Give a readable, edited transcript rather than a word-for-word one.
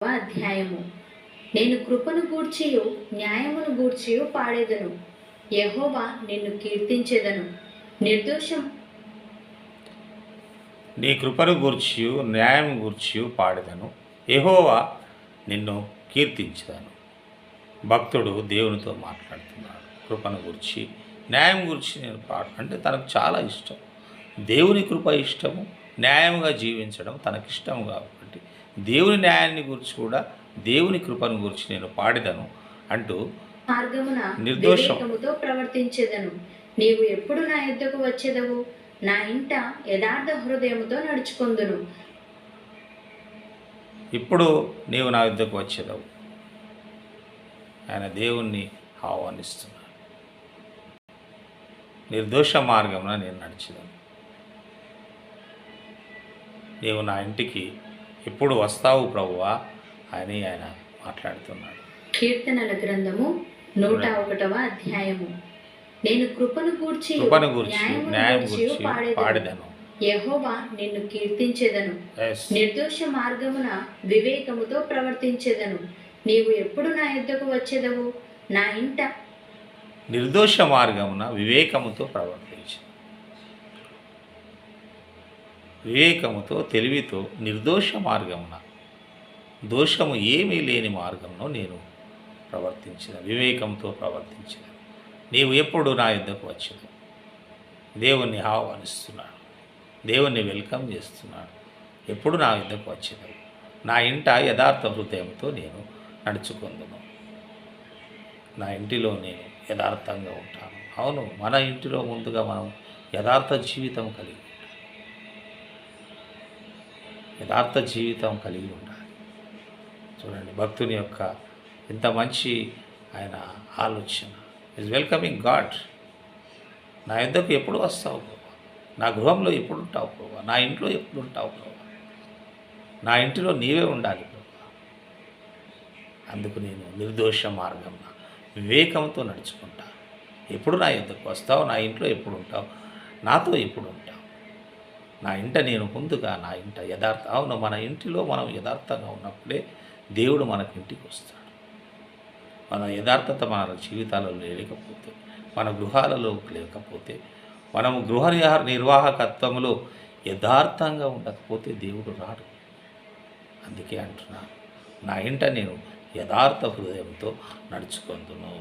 అధ్యాయము. నేను కృపను గూర్చియు న్యాయమును గూర్చియు పాడేదను. యెహోవా నిన్ను కీర్తించెదను. నిర్దోషం నీ కృపను గూర్చియు న్యాయం గూర్చియు పాడెదను. యెహోవా నిన్ను కీర్తించెదను. భక్తుడు దేవునితో మాట్లాడుతున్నాడు. కృపను గురించి న్యాయం గురించి నేను అంటే తనకు చాలా ఇష్టం. దేవుని కృప ఇష్టము, న్యాయంగా జీవించడం తనకిష్టం కాబట్టి దేవుని న్యాయాన్ని గురించి కూడా దేవుని కృపను గురించి నేను పాడెదను అంటూ మార్గమున వివేకముతో ప్రవర్తించెదను. నీవు ఎప్పుడు నా యొద్దకు వచ్చెదవు? నా ఇంట యథార్థ హృదయముతో నడుచుకొందును. ఇప్పుడు నీవు నా యుద్ధకు వచ్చేదవు. ఆయన దేవుణ్ణి ఆహ్వానిస్తున్నాడు. నిర్దోష మార్గమున నేను నడిచేదాను. నీవు నా ఇంటికి ఎప్పుడు వస్తావు ప్రభువా అని ఆయన మాట్లాడుతున్నాడు. కీర్తనల గ్రంథము 101వ అధ్యాయము. నేను కృపను గూర్చి న్యాయం గురించి పాడెదను. యెహోవా నిన్ను కీర్తించెదను. నిర్దోష మార్గమున వివేకముతో ప్రవర్తించెదను. నీవు ఎప్పుడు నా యొద్దకు వచ్చెదవు? నా ఇంట నిర్దోష మార్గమున వివేకముతో ప్రవర్తించు. వివేకముతో తెలివితో నిర్దోష మార్గమున దోషము ఏమీ లేని మార్గంలో నేను ప్రవర్తించిన వివేకంతో ప్రవర్తించిన నీవు ఎప్పుడు నా యుద్ధకు వచ్చేది? దేవుణ్ణి ఆహ్వానిస్తున్నాడు. దేవుణ్ణి వెల్కమ్ చేస్తున్నాడు. ఎప్పుడు నా యుద్ధకు వచ్చేది? నా ఇంట యథార్థ హృదయంతో నేను నడుచుకుందును. నా ఇంటిలో నేను యథార్థంగా ఉంటాను. అవును, మన ఇంటిలో ముందుగా మనం యథార్థ జీవితం కలిగి ఉంటాం. యథార్థ జీవితం కలిగి ఉండాలి. చూడండి, భక్తుని యొక్క ఇంత మంచి ఆయన ఆలోచన. Is welcoming God. నా యుద్ధకు ఎప్పుడు వస్తావు ప్రభా? నా గృహంలో ఎప్పుడు ఉంటావు ప్రభా? నా ఇంట్లో ఎప్పుడు ఉంటావు ప్రభా? నా ఇంటిలో నీవే ఉండాలి ప్రభా. అందుకు నేను నిర్దోష మార్గం వివేకంతో నడుచుకుంటా. ఎప్పుడు నా యుద్ధకు వస్తావు? నా ఇంట్లో ఎప్పుడు ఉంటావు? నాతో ఎప్పుడు ఉంటావు? నా ఇంట నేను ముందుగా నా ఇంట యథార్థ. అవును, మన ఇంటిలో మనం యథార్థంగా ఉన్నప్పుడే దేవుడు మనకి ఇంటికి వస్తాడు. మన యథార్థత మన జీవితాలలో లేకపోతే, మన గృహాలలో లేకపోతే, మనము గృహ నిర్వాహకత్వంలో యథార్థంగా ఉండకపోతే దేవుడు రాడు. అందుకే అంటున్నాను, నా ఇంట నేను యథార్థ హృదయంతో నడుచుకుందును.